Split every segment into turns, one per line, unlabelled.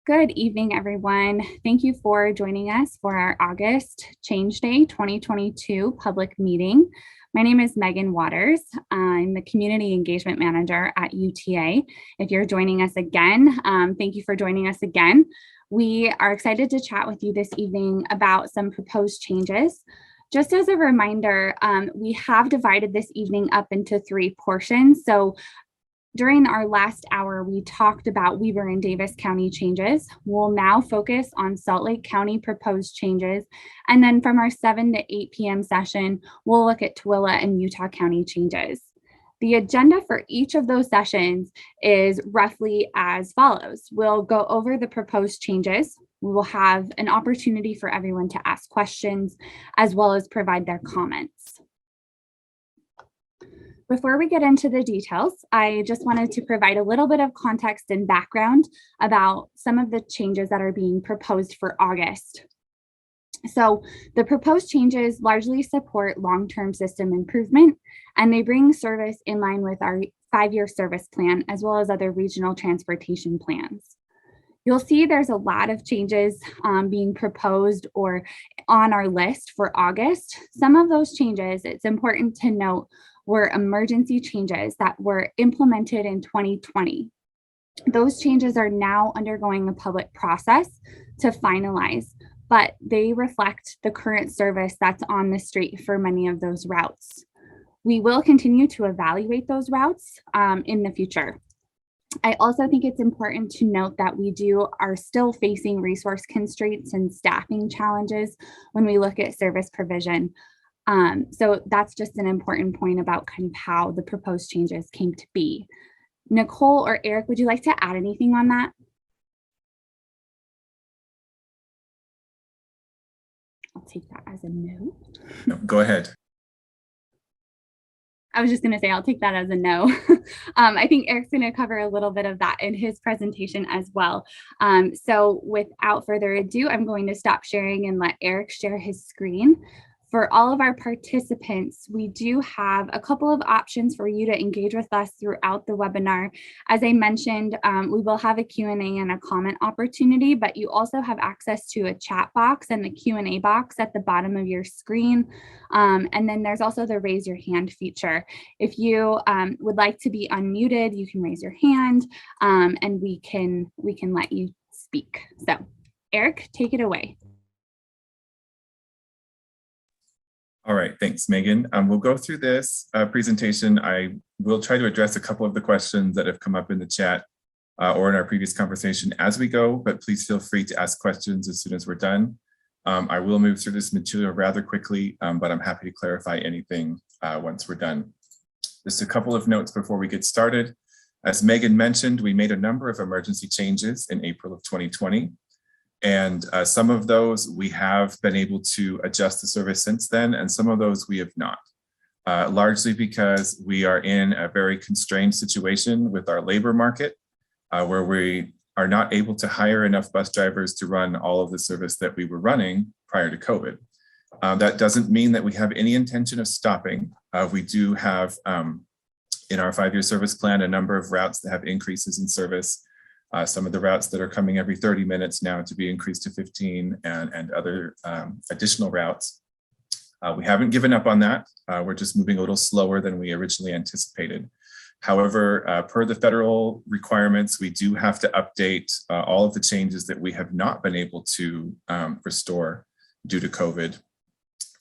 Good evening, everyone. Thank you for joining us for our August Change Day 2022 public meeting. My name is Megan Waters. I'm the Community Engagement Manager at UTA. If you're joining us again, thank you for joining us again. We are excited to chat with you this evening about some proposed changes. Just as a reminder, we have divided this evening up into three portions. So during our last hour, we talked about Weber and Davis County changes. We'll now focus on Salt Lake County proposed changes. And then from our 7 to 8 p.m. session, we'll look at Tooele and Utah County changes. The agenda for each of those sessions is roughly as follows. We'll go over the proposed changes. We will have an opportunity for everyone to ask questions as well as provide their comments. Before we get into the details, I just wanted to provide a little bit of context and background about some of the changes that are being proposed for August. So the proposed changes largely support long-term system improvement, and they bring service in line with our 5-year service plan, as well as other regional transportation plans. You'll see there's a lot of changes being proposed or on our list for August. Some of those changes, it's important to note, were emergency changes that were implemented in 2020. Those changes are now undergoing a public process to finalize, but they reflect the current service that's on the street for many of those routes. We will continue to evaluate those routes in the future. I also think it's important to note that we are still facing resource constraints and staffing challenges when we look at service provision. So that's just an important point about kind of how the proposed changes came to be. Nicole or Eric, would you like to add anything on that? I'll take that as a no.
No, go ahead.
I was just going to say, I'll take that as a no. I think Eric's going to cover a little bit of that in his presentation as well. So without further ado, I'm going to stop sharing and let Eric share his screen. For all of our participants, we do have a couple of options for you to engage with us throughout the webinar. As I mentioned, we will have a Q&A and a comment opportunity, but you also have access to a chat box and the Q&A box at the bottom of your screen. And then there's also the raise your hand feature. If you would like to be unmuted, you can raise your hand and we can let you speak. So Eric, take it away.
All right, thanks, Megan. We'll go through this presentation. I will try to address a couple of the questions that have come up in the chat or in our previous conversation as we go, but please feel free to ask questions as soon as we're done. I will move through this material rather quickly, but I'm happy to clarify anything once we're done. Just a couple of notes before we get started. As Megan mentioned, we made a number of emergency changes in April of 2020. And some of those we have been able to adjust the service since then, and some of those we have not, largely because we are in a very constrained situation with our labor market, where we are not able to hire enough bus drivers to run all of the service that we were running prior to COVID. That doesn't mean that we have any intention of stopping. We do have in our 5-year service plan a number of routes that have increases in service. Some of the routes that are coming every 30 minutes now to be increased to 15 and other additional routes. We haven't given up on that. We're just moving a little slower than we originally anticipated. However, per the federal requirements, we do have to update all of the changes that we have not been able to restore due to COVID.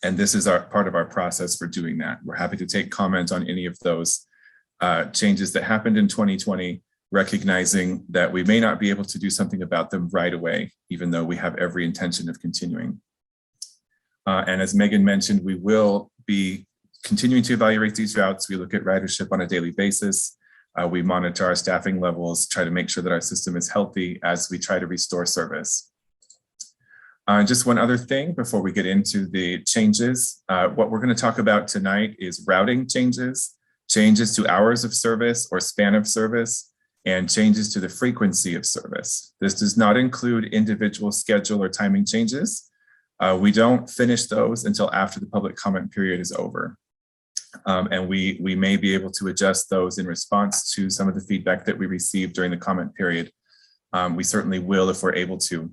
And this is part of our process for doing that. We're happy to take comment on any of those changes that happened in 2020, recognizing that we may not be able to do something about them right away, even though we have every intention of continuing. And as Megan mentioned, we will be continuing to evaluate these routes. We look at ridership on a daily basis. We monitor our staffing levels, try to make sure that our system is healthy as we try to restore service. Just one other thing before we get into the changes. What we're going to talk about tonight is routing changes, changes to hours of service or span of service, and changes to the frequency of service. This does not include individual schedule or timing changes. We don't finish those until after the public comment period is over. And we may be able to adjust those in response to some of the feedback that we received during the comment period. We certainly will if we're able to.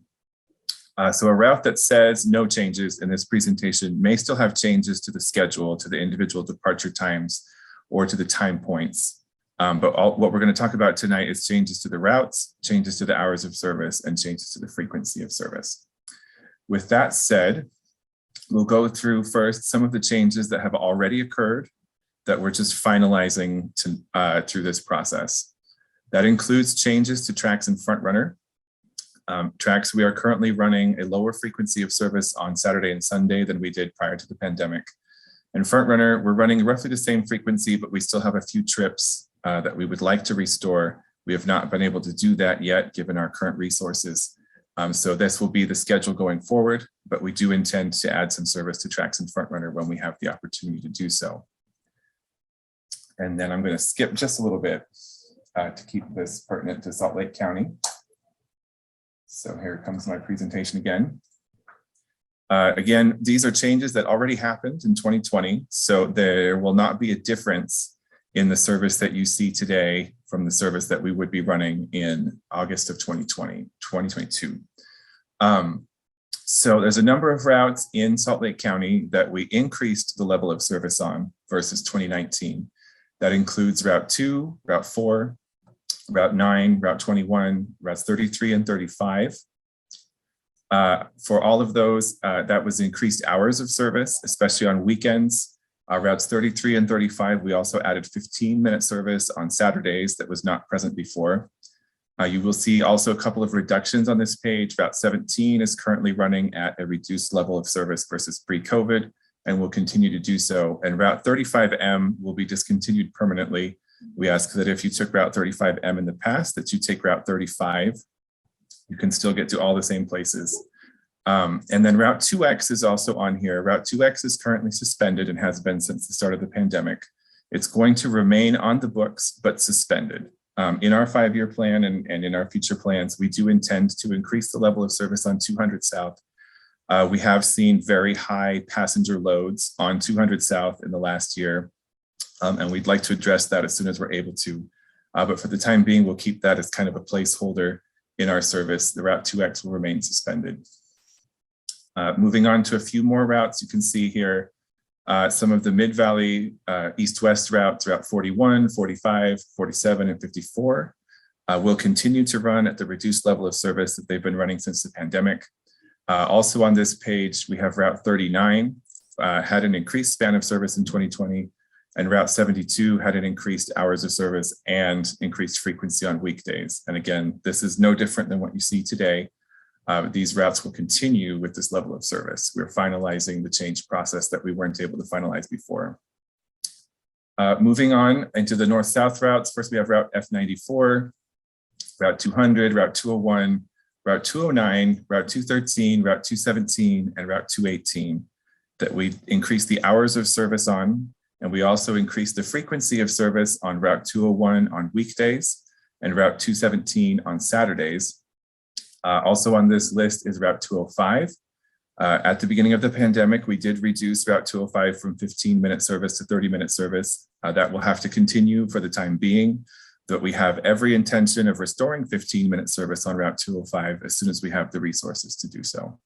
So a route that says no changes in this presentation may still have changes to the schedule, to the individual departure times, or to the time points. But what we're going to talk about tonight is changes to the routes, changes to the hours of service, and changes to the frequency of service. With that said, we'll go through first some of the changes that have already occurred that we're just finalizing through this process. That includes changes to tracks and front runner. Tracks, we are currently running a lower frequency of service on Saturday and Sunday than we did prior to the pandemic. And front runner, we're running roughly the same frequency, but we still have a few trips that we would like to restore. We have not been able to do that yet, given our current resources. So this will be the schedule going forward, but we do intend to add some service to tracks and front runner when we have the opportunity to do so. And then I'm going to skip just a little bit to keep this pertinent to Salt Lake County. So here comes my presentation again. Again, these are changes that already happened in 2020. So there will not be a difference in the service that you see today from the service that we would be running in August of 2022. So there's a number of routes in Salt Lake County that we increased the level of service on versus 2019. That includes Route 2, Route 4, Route 9, Route 21, Routes 33 and 35. For all of those, that was increased hours of service, especially on weekends. Routes 33 and 35, we also added 15-minute service on Saturdays that was not present before. You will see also a couple of reductions on this page. Route 17 is currently running at a reduced level of service versus pre-COVID and will continue to do so. And Route 35M will be discontinued permanently. We ask that if you took Route 35M in the past, that you take Route 35. You can still get to all the same places. And then Route 2X is also on here. Route 2X is currently suspended and has been since the start of the pandemic. It's going to remain on the books, but suspended. In our 5-year plan and in our future plans, we do intend to increase the level of service on 200 South. We have seen very high passenger loads on 200 South in the last year. And we'd like to address that as soon as we're able to. But for the time being, we'll keep that as kind of a placeholder in our service. The Route 2X will remain suspended. Moving on to a few more routes, you can see here some of the Mid-Valley East-West routes, Route 41, 45, 47, and 54 will continue to run at the reduced level of service that they've been running since the pandemic. Also on this page, we have Route 39 had an increased span of service in 2020, and Route 72 had an increased hours of service and increased frequency on weekdays. And again, this is no different than what you see today. These routes will continue with this level of service. We're finalizing the change process that we weren't able to finalize before. Moving on into the north-south routes, first we have Route F94, Route 200, Route 201, Route 209, Route 213, Route 217, and Route 218 that we increased the hours of service on. And we also increased the frequency of service on Route 201 on weekdays and Route 217 on Saturdays. Also on this list is Route 205. At the beginning of the pandemic, we did reduce Route 205 from 15-minute service to 30-minute service. That will have to continue for the time being, but we have every intention of restoring 15-minute service on Route 205 as soon as we have the resources to do so.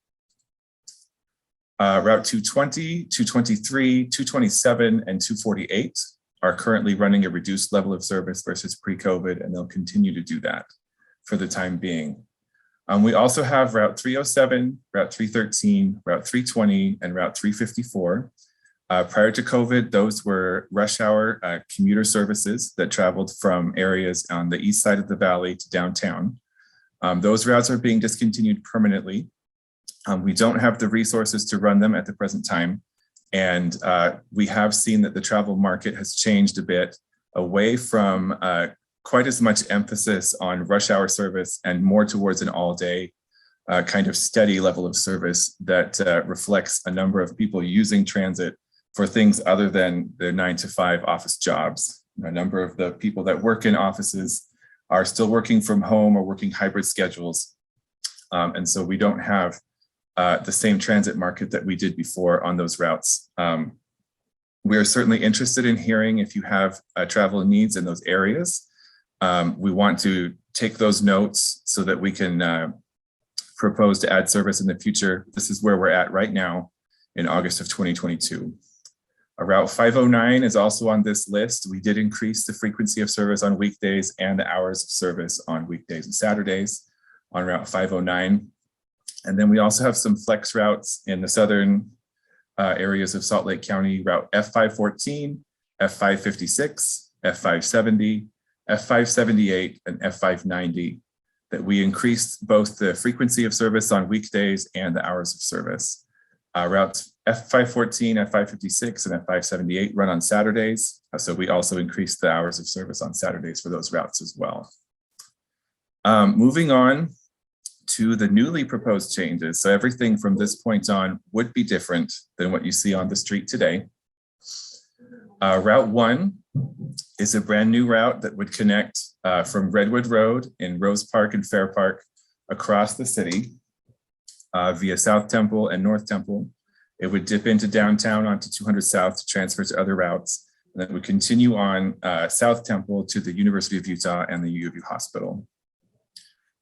Route 220, 223, 227, and 248 are currently running a reduced level of service versus pre-COVID, and they'll continue to do that for the time being. We also have Route 307, Route 313, Route 320, and Route 354. Prior to COVID, those were rush hour commuter services that traveled from areas on the east side of the valley to downtown. Those routes are being discontinued permanently. We don't have the resources to run them at the present time. And we have seen that the travel market has changed a bit away from quite as much emphasis on rush hour service and more towards an all-day kind of steady level of service that reflects a number of people using transit for things other than their 9-to-5 office jobs. A number of the people that work in offices are still working from home or working hybrid schedules. And so we don't have the same transit market that we did before on those routes. We are certainly interested in hearing if you have travel needs in those areas. We want to take those notes so that we can propose to add service in the future. This is where we're at right now in August of 2022. Route 509 is also on this list. We did increase the frequency of service on weekdays and the hours of service on weekdays and Saturdays on Route 509. And then we also have some flex routes in the southern areas of Salt Lake County, Route F514, F556, F570, F578, and F590, that we increased both the frequency of service on weekdays and the hours of service. Routes F514, F556, and F578 run on Saturdays. So we also increased the hours of service on Saturdays for those routes as well. Moving on to the newly proposed changes. So everything from this point on would be different than what you see on the street today. Route 1 is a brand new route that would connect from Redwood Road in Rose Park and Fair Park across the city via South Temple and North Temple. It would dip into downtown onto 200 South to transfer to other routes. And then would continue on South Temple to the University of Utah and the U of U Hospital.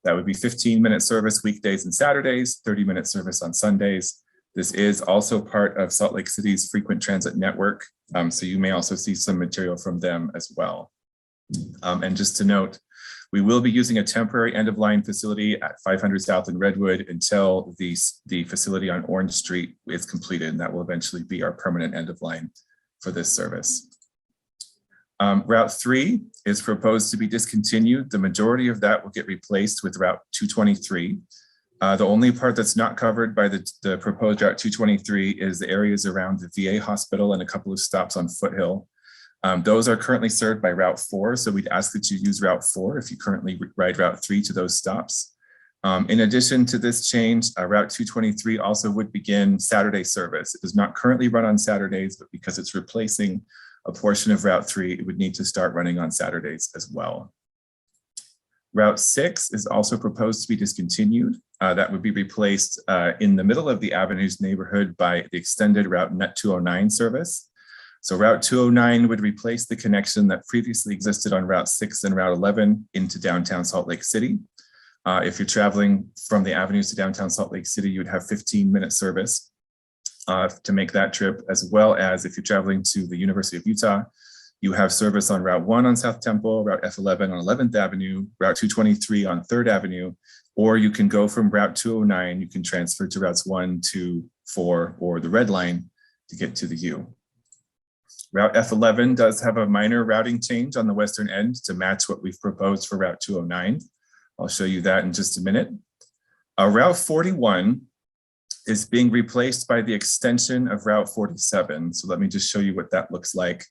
That would be 15-minute service weekdays and Saturdays, 30-minute service on Sundays. This is also part of Salt Lake City's frequent transit network. So you may also see some material from them as well. And just to note, we will be using a temporary end-of-line facility at 500 South in Redwood until the facility on Orange Street is completed, and that will eventually be our permanent end-of-line for this service. Route 3 is proposed to be discontinued. The majority of that will get replaced with Route 223. The only part that's not covered by the proposed Route 223 is the areas around the VA hospital and a couple of stops on Foothill. Those are currently served by Route 4, so we'd ask that you use Route 4 if you currently ride Route 3 to those stops. In addition to this change, Route 223 also would begin Saturday service. It does not currently run on Saturdays, but because it's replacing a portion of Route 3, it would need to start running on Saturdays as well. Route 6 is also proposed to be discontinued. That would be replaced in the middle of the Avenues neighborhood by the extended Route Net 209 service. So Route 209 would replace the connection that previously existed on Route 6 and Route 11 into downtown Salt Lake City. If you're traveling from the Avenues to downtown Salt Lake City, you would have 15-minute service to make that trip, as well as if you're traveling to the University of Utah, you have service on Route 1 on South Temple, Route F11 on 11th Avenue, Route 223 on 3rd Avenue, or you can go from Route 209, you can transfer to routes 1, 2, 4, or the Red Line to get to the U. Route F11 does have a minor routing change on the western end to match what we've proposed for Route 209. I'll show you that in just a minute. Route 41 is being replaced by the extension of Route 47. So let me just show you what that looks like.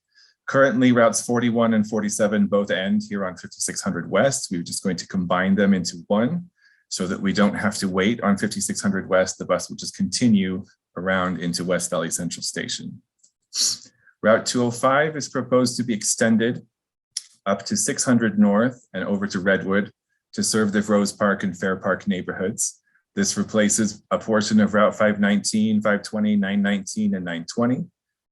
Currently, routes 41 and 47 both end here on 5600 West. We're just going to combine them into one so that we don't have to wait on 5600 West. The bus will just continue around into West Valley Central Station. Route 205 is proposed to be extended up to 600 North and over to Redwood to serve the Rose Park and Fair Park neighborhoods. This replaces a portion of Route 519, 520, 919, and 920.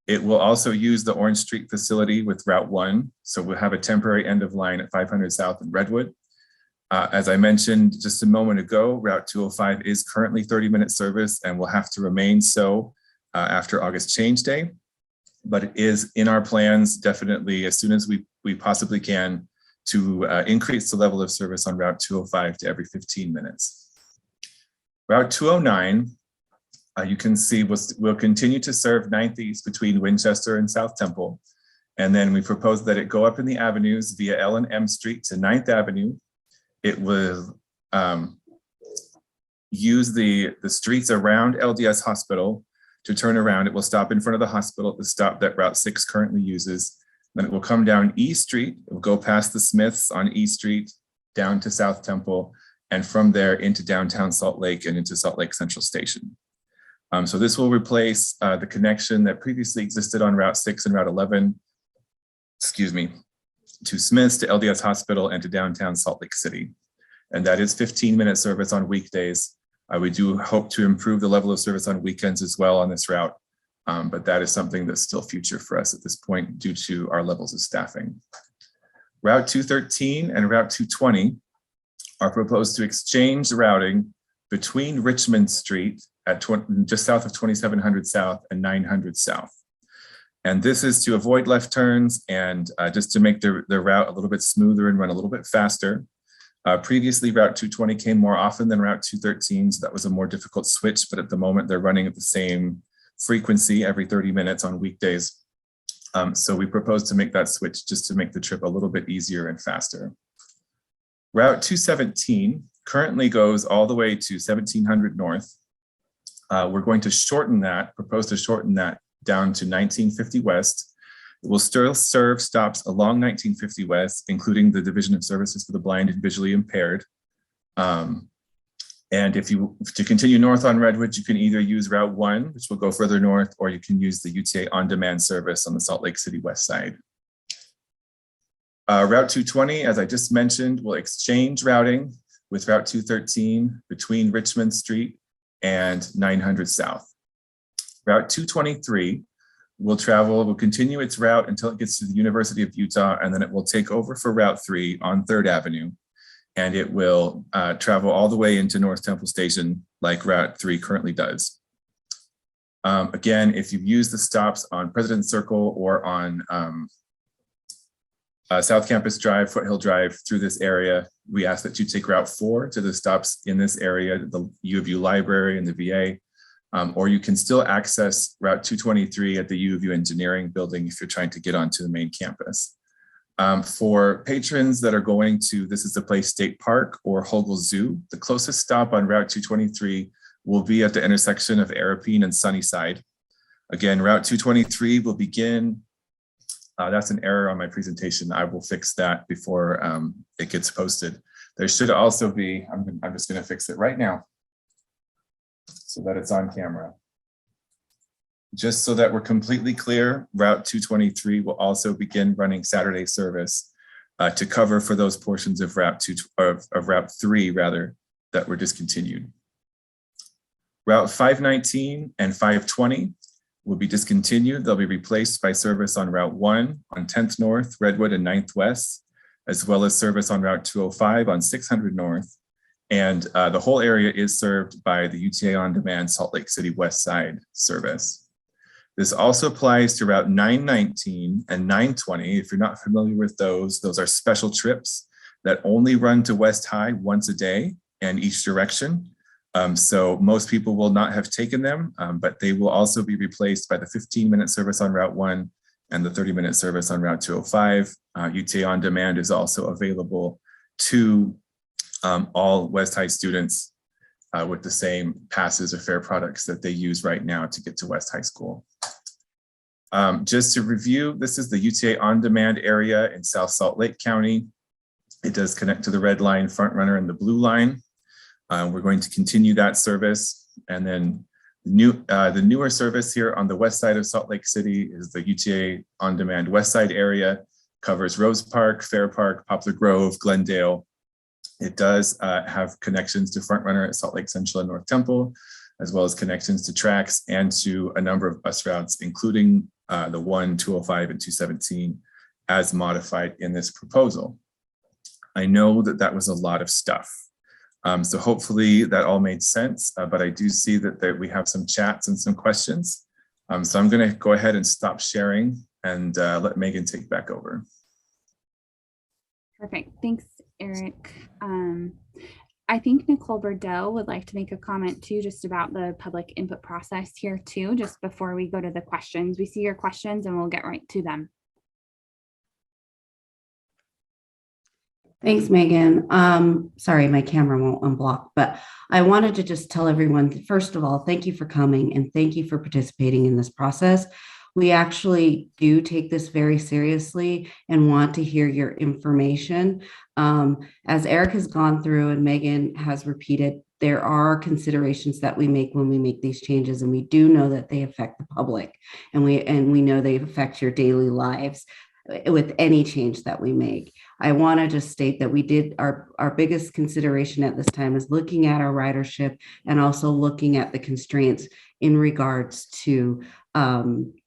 It will also use the Orange Street facility with Route 1. So we'll have a temporary end of line at 500 South in Redwood. As I mentioned just a moment ago, Route 205 is currently 30-minute service and will have to remain so after August change day. But it is in our plans, definitely, as soon as we possibly can, to increase the level of service on Route 205 to every 15 minutes. Route 209, you can see we'll continue to serve 9th East between Winchester and South Temple. And then we propose that it go up in the avenues via L and M Street to 9th Avenue. It will use the streets around LDS Hospital to turn around. It will stop in front of the hospital at the stop that Route 6 currently uses. Then it will come down E Street. It will go past the Smiths on E Street, down to South Temple, and from there into downtown Salt Lake and into Salt Lake Central Station. So this will replace the connection that previously existed on Route 6 and Route 11, to Smiths, to LDS Hospital, and to downtown Salt Lake City. And that is 15-minute service on weekdays. We do hope to improve the level of service on weekends as well on this route, but that is something that's still future for us at this point due to our levels of staffing. Route 213 and Route 220 are proposed to exchange the routing between Richmond Street at just south of 2700 South and 900 South. And this is to avoid left turns and just to make the route a little bit smoother and run a little bit faster. Previously, Route 220 came more often than Route 213, so that was a more difficult switch, but at the moment they're running at the same frequency every 30 minutes on weekdays. So we propose to make that switch just to make the trip a little bit easier and faster. Route 217 currently goes all the way to 1700 North. We're going to shorten that, propose to shorten that down to 1950 West. It will still serve stops along 1950 West, including the Division of Services for the Blind and Visually Impaired. And to continue north on Redwood, you can either use Route 1, which will go further north, or you can use the UTA on-demand service on the Salt Lake City West side. Route 220, as I just mentioned, will exchange routing with Route 213 between Richmond Street and 900 South. Route 223 will continue its route until it gets to the University of Utah, and then it will take over for Route 3 on 3rd Avenue. And it will travel all the way into North Temple Station like Route 3 currently does. Again, if you use the stops on President's Circle or on South Campus Drive, Foothill Drive through this area, we ask that you take Route 4 to the stops in this area, the U of U Library and the VA, or you can still access Route 223 at the U of U Engineering building if you're trying to get onto the main campus. For patrons that are going to This Is the Place State Park or Hogle Zoo, the closest stop on Route 223 will be at the intersection of Arapeen and Sunnyside. Again, Route 223 will begin. That's an error on my presentation. I will fix that before it gets posted. There should also be, I'm just going to fix it right now so that it's on camera. Just so that we're completely clear, Route 223 will also begin running Saturday service to cover for those portions of Route 3 rather that were discontinued. Route 519 and 520 will be discontinued. They'll be replaced by service on Route 1 on 10th North, Redwood and 9th West, as well as service on Route 205 on 600 North. And the whole area is served by the UTA On Demand Salt Lake City West Side service. This also applies to Route 919 and 920. If you're not familiar with those are special trips that only run to West High once a day and each direction. So most people will not have taken them, but they will also be replaced by the 15-minute service on Route 1 and the 30-minute service on Route 205. UTA On Demand is also available to all West High students with the same passes or fare products that they use right now to get to West High School. Just to review, this is the UTA On Demand area in South Salt Lake County. It does connect to the red line, front runner, and the blue line. We're going to continue that service. And then the newer service here on the west side of Salt Lake City is the UTA On Demand West Side area, covers Rose Park, Fair Park, Poplar Grove, Glendale. It does have connections to front runner at Salt Lake Central and North Temple, as well as connections to tracks and to a number of bus routes, including the 1, 205, and 217 as modified in this proposal. I know that was a lot of stuff. So hopefully that all made sense, but I do see that we have some chats and some questions. So I'm going to go ahead and stop sharing and let Megan take back over.
Perfect. Thanks, Eric. I think Nicole Bordeaux would like to make a comment too, just about the public input process here too, just before we go to the questions. We see your questions and we'll get right to them.
Thanks, Megan. Sorry, my camera won't unblock, but I wanted to just tell everyone, first of all, thank you for coming and thank you for participating in this process. We actually do take this very seriously and want to hear your information. As Eric has gone through and Megan has repeated, there are considerations that we make when we make these changes, and we do know that they affect the public, and we know they affect your daily lives with any change that we make. I want to just state that we did our biggest consideration at this time is looking at our ridership and also looking at the constraints in regards to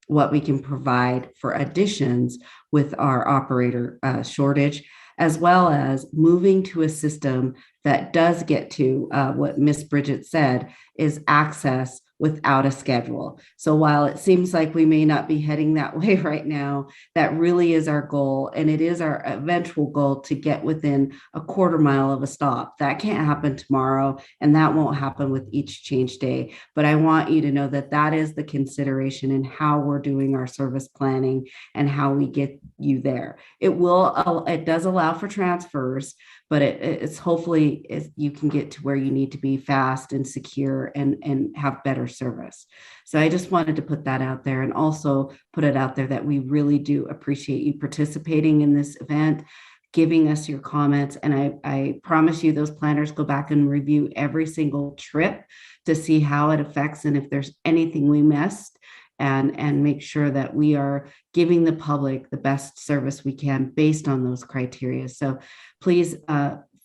what we can provide for additions with our operator shortage, as well as moving to a system that does get to what Miss Bridget said is access without a schedule. So while it seems like we may not be heading that way right now, that really is our goal. And it is our eventual goal to get within a quarter mile of a stop. That can't happen tomorrow, and that won't happen with each change day. But I want you to know that that is the consideration in how we're doing our service planning and how we get you there. It does allow for transfers, but it's hopefully you can get to where you need to be fast and secure and have better service. So I just wanted to put that out there, and also put it out there that we really do appreciate you participating in this event, giving us your comments. And I promise you those planners go back and review every single trip to see how it affects and if there's anything we missed, and make sure that we are giving the public the best service we can based on those criteria. So please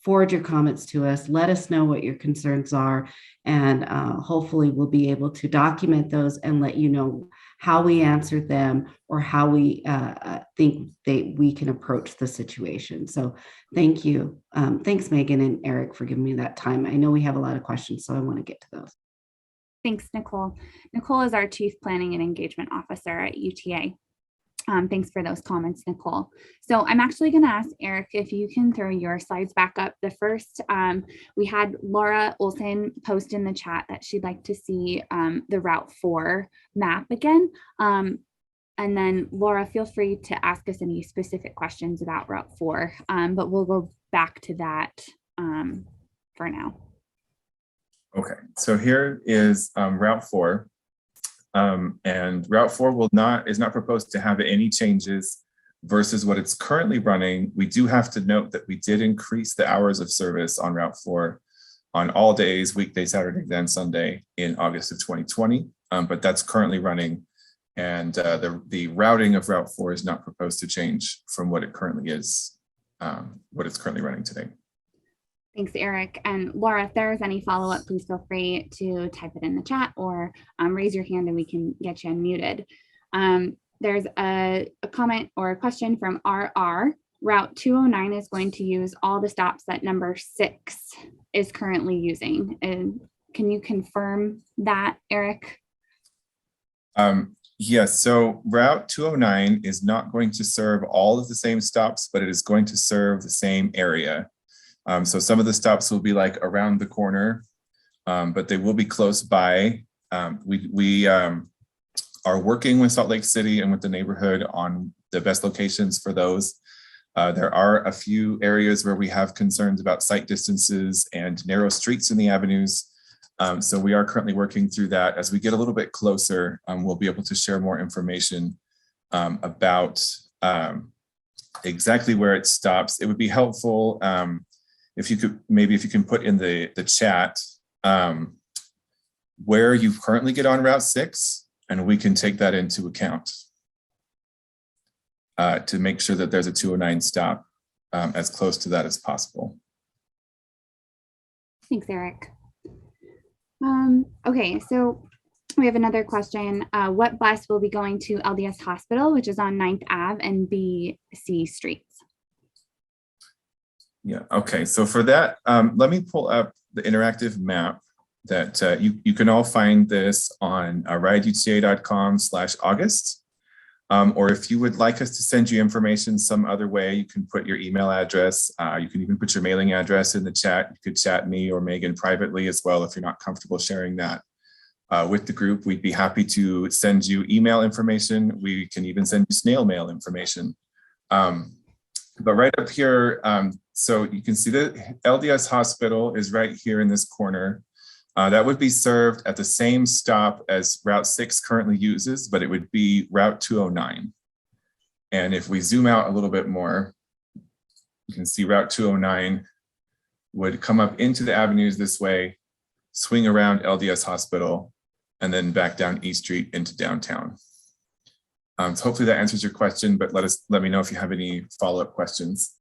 forward your comments to us. Let us know what your concerns are, and hopefully we'll be able to document those and let you know how we answered them or how we think we can approach the situation. So thank you. Thanks, Megan and Eric, for giving me that time. I know we have a lot of questions, so I want to get to those.
Thanks, Nicole. Nicole is our Chief Planning and Engagement Officer at UTA. Thanks for those comments, Nicole. So I'm actually going to ask Eric if you can throw your slides back up. The first, we had Laura Olson post in the chat that she'd like to see the Route 4 map again. And then Laura, feel free to ask us any specific questions about Route 4, but we'll go back to that for now.
Okay, so here is Route 4. And Route 4 is not proposed to have any changes versus what it's currently running. We do have to note that we did increase the hours of service on Route 4 on all days, weekday, Saturday, and Sunday in August of 2020, but that's currently running. And the routing of Route 4 is not proposed to change from what it currently is, what it's currently running today.
Thanks, Eric. And Laura, if there's any follow-up, please feel free to type it in the chat or raise your hand and we can get you unmuted. There's a comment or a question from RR. Route 209 is going to use all the stops that number 6 is currently using. And can you confirm that, Eric?
Yes, so Route 209 is not going to serve all of the same stops, but it is going to serve the same area. So some of the stops will be like around the corner, but they will be close by. We are working with Salt Lake City and with the neighborhood on the best locations for those. There are a few areas where we have concerns about sight distances and narrow streets in the avenues. So we are currently working through that. As we get a little bit closer, we'll be able to share more information about exactly where it stops. It would be helpful if you can put in the chat where you currently get on Route 6, and we can take that into account to make sure that there's a 209 stop as close to that as possible.
Thanks, Eric. Okay, so we have another question. What bus will be going to LDS Hospital, which is on 9th Ave and BC Streets?
Yeah, okay, so for that, let me pull up the interactive map that you can all find this on rideuta.com/August. Or if you would like us to send you information some other way, you can put your email address. You can even put your mailing address in the chat. You could chat me or Megan privately as well if you're not comfortable sharing that with the group. We'd be happy to send you email information. We can even send you snail mail information. But right up here, so you can see that LDS Hospital is right here in this corner. That would be served at the same stop as Route 6 currently uses, but it would be Route 209. And if we zoom out a little bit more, you can see Route 209 would come up into the avenues this way, swing around LDS Hospital, and then back down East Street into downtown. So hopefully that answers your question, but let me know if you have any follow-up questions.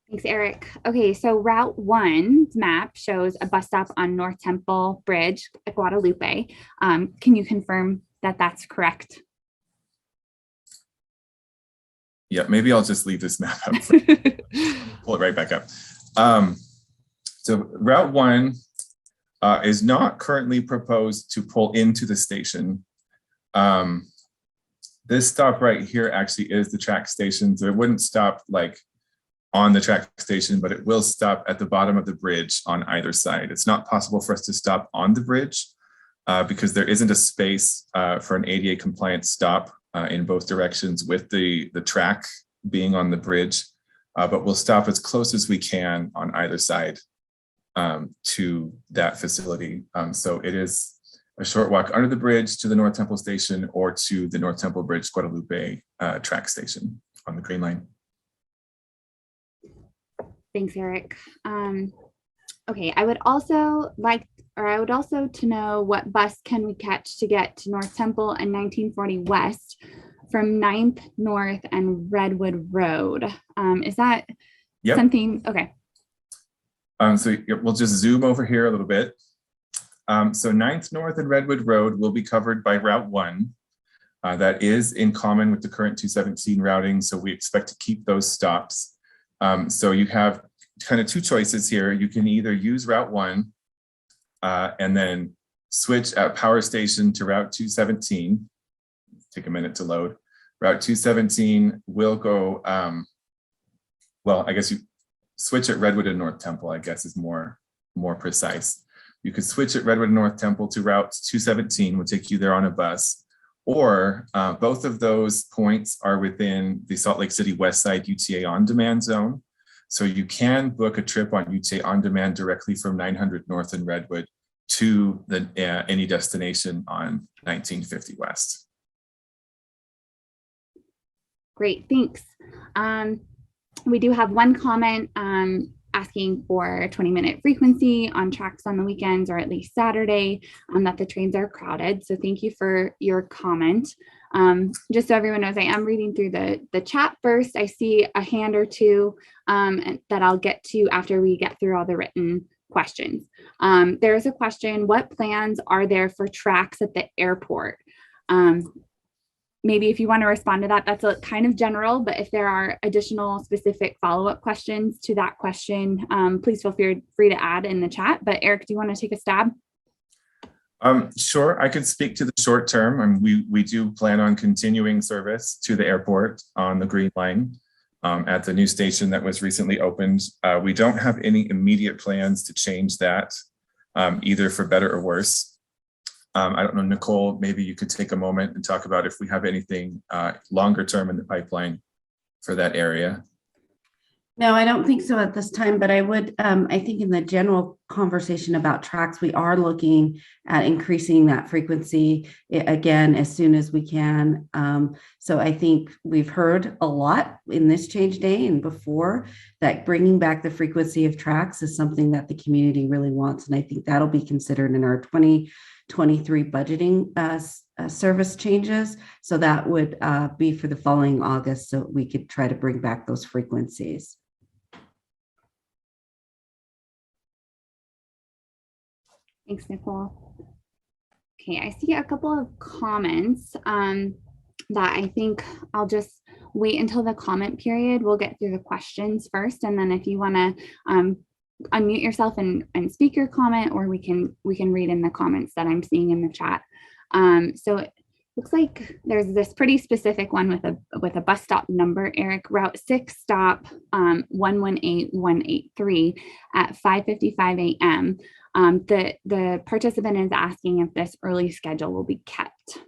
Thanks, Eric. Okay, so Route 1's map shows a bus stop on North Temple Bridge at Guadalupe. Can you confirm that that's correct?
Yeah, maybe I'll just leave this map up. Pull it right back up. So Route 1 is not currently proposed to pull into the station. This stop right here actually is the track station. So it wouldn't stop like on the track station, but it will stop at the bottom of the bridge on either side. It's not possible for us to stop on the bridge because there isn't a space for an ADA compliant stop in both directions with the track being on the bridge, but we'll stop as close as we can on either side to that facility. So it is a short walk under the bridge to the North Temple Station or to the North Temple Bridge Guadalupe track station on the Green Line.
Thanks, Eric. Okay, I would also to know what bus can we catch to get to North Temple and 1940 West from 9th North and Redwood Road. Is that something? Okay.
So we'll just zoom over here a little bit. So 9th North and Redwood Road will be covered by Route 1. That is in common with the current 217 routing, so we expect to keep those stops. So you have kind of two choices here. You can either use Route 1 and then switch at Power Station to Route 217. Take a minute to load. Route 217 will go, well, I guess you switch at Redwood and North Temple, I guess is more precise. You could switch at Redwood and North Temple to Route 217, will take you there on a bus, or both of those points are within the Salt Lake City West Side UTA on-demand zone. So you can book a trip on UTA on-demand directly from 900 North and Redwood to any destination on 1950 West.
Great, thanks. We do have one comment asking for a 20-minute frequency on tracks on the weekends or at least Saturday, that the trains are crowded. So thank you for your comment. Just so everyone knows, I am reading through the chat first. I see a hand or two that I'll get to after we get through all the written questions. There's a question: what plans are there for tracks at the airport? Maybe if you want to respond to that, that's a kind of general, but if there are additional specific follow-up questions to that question, please feel free to add in the chat. But Eric, do you want to take a stab?
Sure, I could speak to the short term. We do plan on continuing service to the airport on the Green Line at the new station that was recently opened. We don't have any immediate plans to change that, either for better or worse. I don't know, Nicole, maybe you could take a moment and talk about if we have anything longer term in the pipeline for that area.
No, I don't think so at this time, but I would, I think in the general conversation about tracks, we are looking at increasing that frequency again as soon as we can. So I think we've heard a lot in this change day and before that bringing back the frequency of tracks is something that the community really wants. And I think that'll be considered in our 2023 budgeting service changes. So that would be for the following August, so we could try to bring back those frequencies.
Thanks, Nicole. Okay, I see a couple of comments that I think I'll just wait until the comment period. We'll get through the questions first, and then if you want to unmute yourself and speak your comment, or we can read in the comments that I'm seeing in the chat. So it looks like there's this pretty specific one with a bus stop number, Eric. Route 6 stop 118183 at 5:55 a.m. The participant is asking if this early schedule will be kept.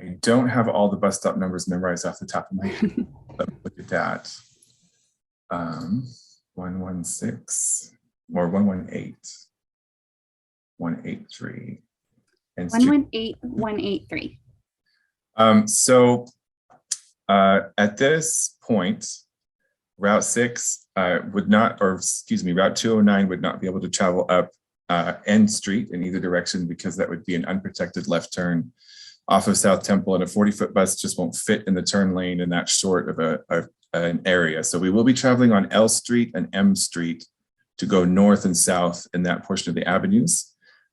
I don't have all the bus stop numbers memorized off the top of my head. Let me look at that. 116 or 118, 183, and
118, 183.
So at this point, Route 6 would not, or excuse me, Route 209 would not be able to travel up N Street in either direction because that would be an unprotected left turn off of South Temple, and a 40-foot bus just won't fit in the turn lane in that short of an area. So we will be traveling on L Street and M Street to go north and south in that portion of the avenues.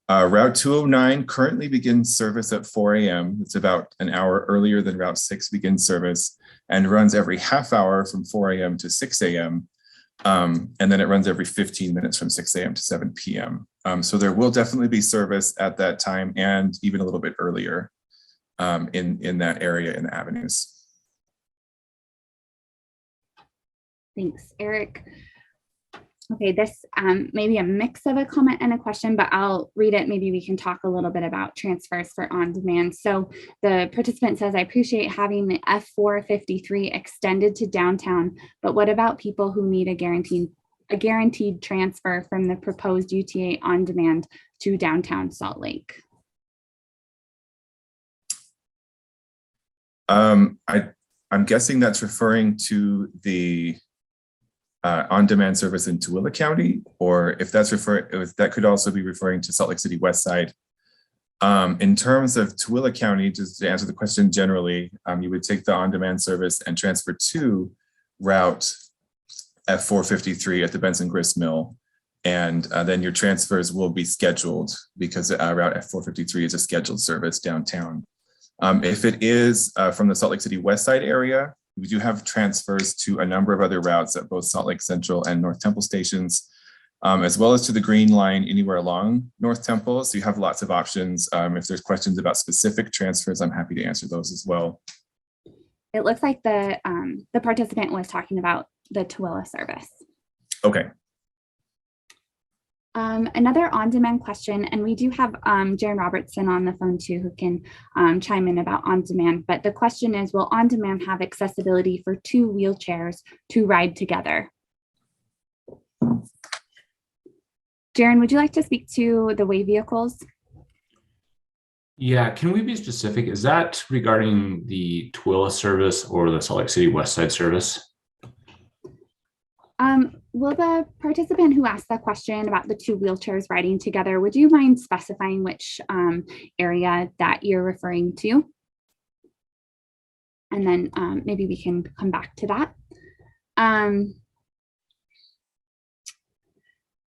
Route 209 currently begins service at 4 a.m. It's about an hour earlier than Route 6 begins service and runs every half hour from 4 a.m. to 6 a.m. And then it runs every 15 minutes from 6 a.m. to 7 p.m. So there will definitely be service at that time and even a little bit earlier in that area in the avenues.
Thanks, Eric. Okay, this may be a mix of a comment and a question, but I'll read it. Maybe we can talk a little bit about transfers for on-demand. So the participant says, I appreciate having the F453 extended to downtown, but what about people who need a guaranteed transfer from the proposed UTA on-demand to downtown Salt Lake?
I'm guessing that's referring to the on-demand service in Tooele County, or if that could also be referring to Salt Lake City West Side. In terms of Tooele County, just to answer the question generally, you would take the on-demand service and transfer to route F453 at the Benson Grist Mill, and then your transfers will be scheduled because route F453 is a scheduled service downtown. If it is from the Salt Lake City West Side area, we do have transfers to a number of other routes at both Salt Lake Central and North Temple stations, as well as to the Green Line anywhere along North Temple. So you have lots of options. If there's questions about specific transfers, I'm happy to answer those as well.
It looks like the participant was talking about the Tooele service.
Okay.
Another on-demand question, and we do have Jaren Robertson on the phone too, who can chime in about on-demand, but the question is, will on-demand have accessibility for 2 wheelchairs to ride together? Jaren, would you like to speak to the way vehicles?
Yeah, can we be specific? Is that regarding the Tooele service or the Salt Lake City West Side service?
Will the participant who asked that question about the 2 wheelchairs riding together, would you mind specifying which area that you're referring to? And then maybe we can come back to that.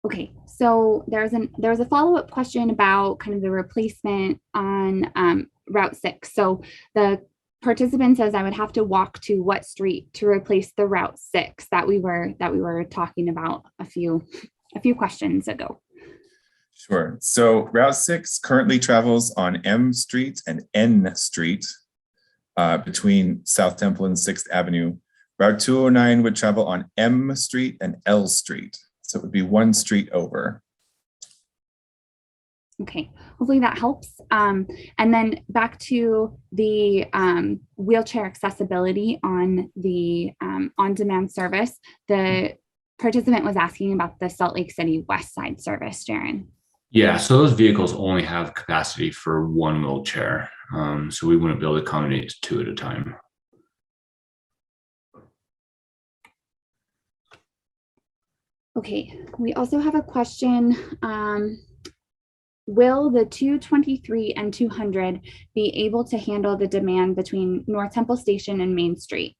Okay, so there's a follow-up question about kind of the replacement on Route 6. So the participant says, I would have to walk to what street to replace the Route 6 that we were talking about a few questions ago.
Sure. So Route 6 currently travels on M Street and N Street between South Temple and 6th Avenue. Route 209 would travel on M Street and L Street. So it would be 1 street over. Okay, hopefully that helps. And then back to the wheelchair accessibility on the on-demand service. The participant was asking about the Salt Lake City West Side service, Jaren.
Yeah, so those vehicles only have capacity for 1 wheelchair. So we wouldn't be able to accommodate 2 at a time.
Okay, we also have a question. Will the 223 and 200 be able to handle the demand between North Temple Station and Main Street?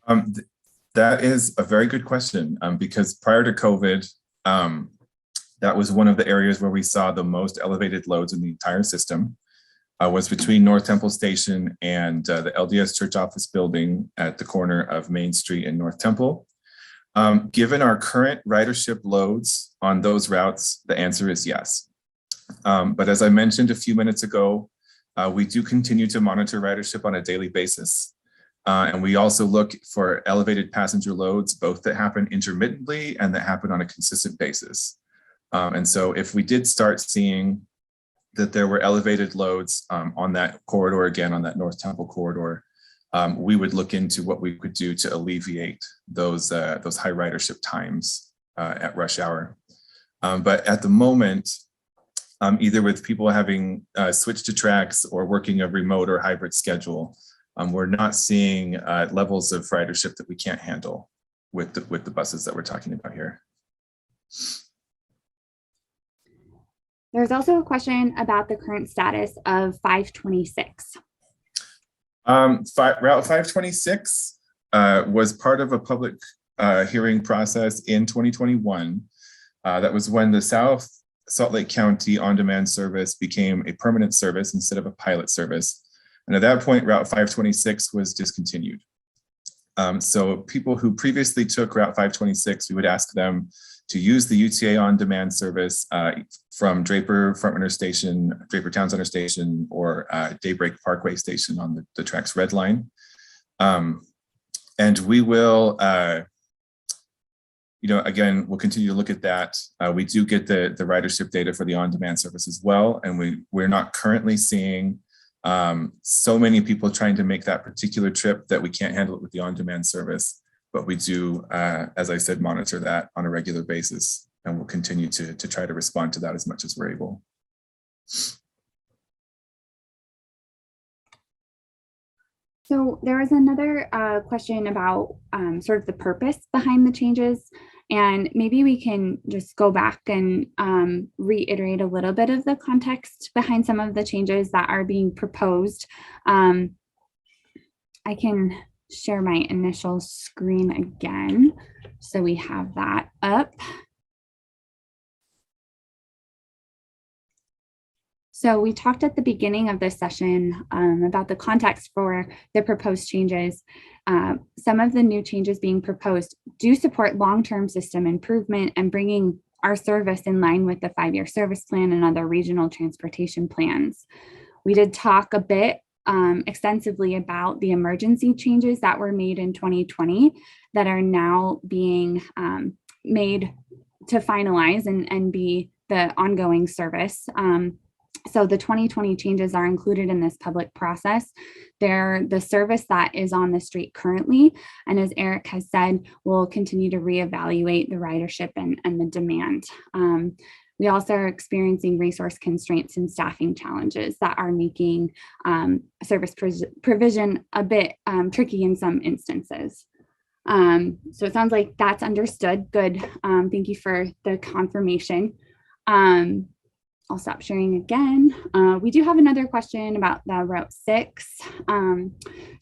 That is a very good question because prior to COVID, that was one of the areas where we saw the most elevated loads in the entire system, was between North Temple Station and the LDS Church Office building at the corner of Main Street and North Temple. Given our current ridership loads on those routes, the answer is yes. But as I mentioned a few minutes ago, we do continue to monitor ridership on a daily basis. And we also look for elevated passenger loads, both that happen intermittently and that happen on a consistent basis. And so if we did start seeing that there were elevated loads on that corridor, again, on that North Temple corridor, we would look into what we could do to alleviate those high ridership times at rush hour. But at the moment, either with people having switched to tracks or working a remote or hybrid schedule, we're not seeing levels of ridership that we can't handle with the buses that we're talking about here.
There's also a question about the current status of 526.
Route 526 was part of a public hearing process in 2021. That was when the South Salt Lake County on-demand service became a permanent service instead of a pilot service. And at that point, Route 526 was discontinued. So people who previously took Route 526, we would ask them to use the UTA on-demand service from Draper Front Runner Station, Draper Town Center Station, or Daybreak Parkway Station on the track's red line. And we will, again, we'll continue to look at that. We do get the ridership data for the on-demand service as well, and we're not currently seeing so many people trying to make that particular trip that we can't handle it with the on-demand service. But we do, as I said, monitor that on a regular basis, and we'll continue to try to respond to that as much as we're able.
So there was another question about sort of the purpose behind the changes, and maybe we can just go back and reiterate a little bit of the context behind some of the changes that are being proposed. I can share my initial screen again, so we have that up. So we talked at the beginning of this session about the context for the proposed changes. Some of the new changes being proposed do support long-term system improvement and bringing our service in line with the 5-year service plan and other regional transportation plans. We did talk a bit extensively about the emergency changes that were made in 2020 that are now being made to finalize and be the ongoing service. So the 2020 changes are included in this public process. They're the service that is on the street currently. And as Eric has said, we'll continue to reevaluate the ridership and the demand. We also are experiencing resource constraints and staffing challenges that are making service provision a bit tricky in some instances. So it sounds like that's understood. Good. Thank you for the confirmation. I'll stop sharing again. We do have another question about the Route 6.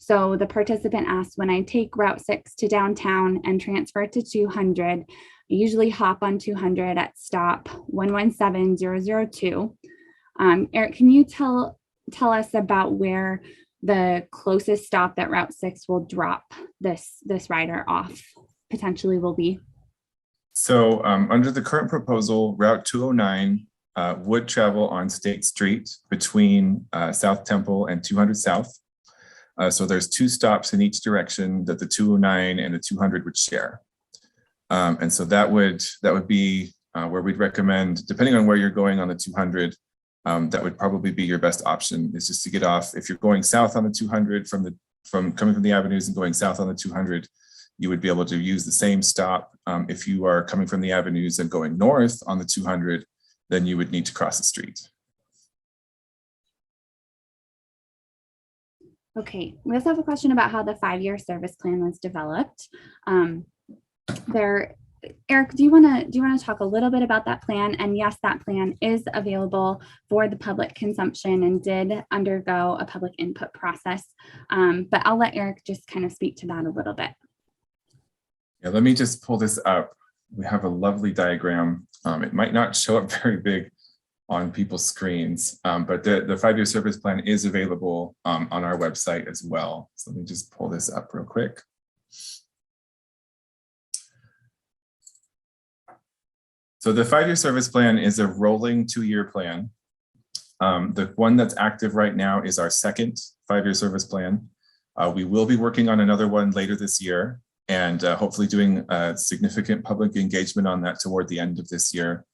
So the participant asked, when I take Route 6 to downtown and transfer to 200, I usually hop on 200 at stop 117002. Eric, can you tell us about where the closest stop that Route 6 will drop this rider off potentially will be?
So under the current proposal, Route 209 would travel on State Street between South Temple and 200 South. So there's 2 stops in each direction that the 209 and the 200 would share. And so that would be where we'd recommend, depending on where you're going on the 200, that would probably be your best option, is just to get off. If you're going south on the 200 from coming from the avenues and going south on the 200, you would be able to use the same stop. If you are coming from the avenues and going north on the 200, then you would need to cross the street.
Okay, we also have a question about how the 5-year service plan was developed. Eric, do you want to talk a little bit about that plan? And yes, that plan is available for the public consumption and did undergo a public input process. But I'll let Eric just kind of speak to that a little bit.
Yeah, let me just pull this up. We have a lovely diagram. It might not show up very big on people's screens, but the 5-year service plan is available on our website as well. So let me just pull this up real quick. So the 5-year service plan is a rolling 2-year plan. The one that's active right now is our second 5-year service plan. We will be working on another one later this year, and hopefully doing significant public engagement on that toward the end of this year,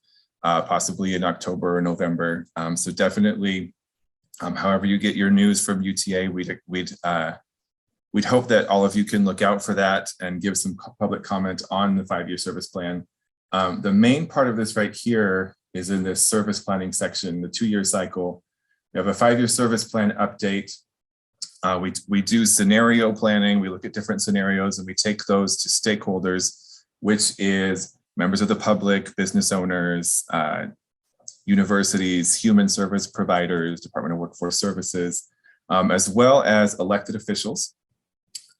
possibly in October or November. So definitely, however you get your news from UTA, we'd hope that all of you can look out for that and give some public comment on the 5-year service plan. The main part of this right here is in this service planning section, the 2-year cycle. We have a 5-year service plan update. We do scenario planning. We look at different scenarios and we take those to stakeholders, which is members of the public, business owners, universities, human service providers, Department of Workforce Services, as well as elected officials.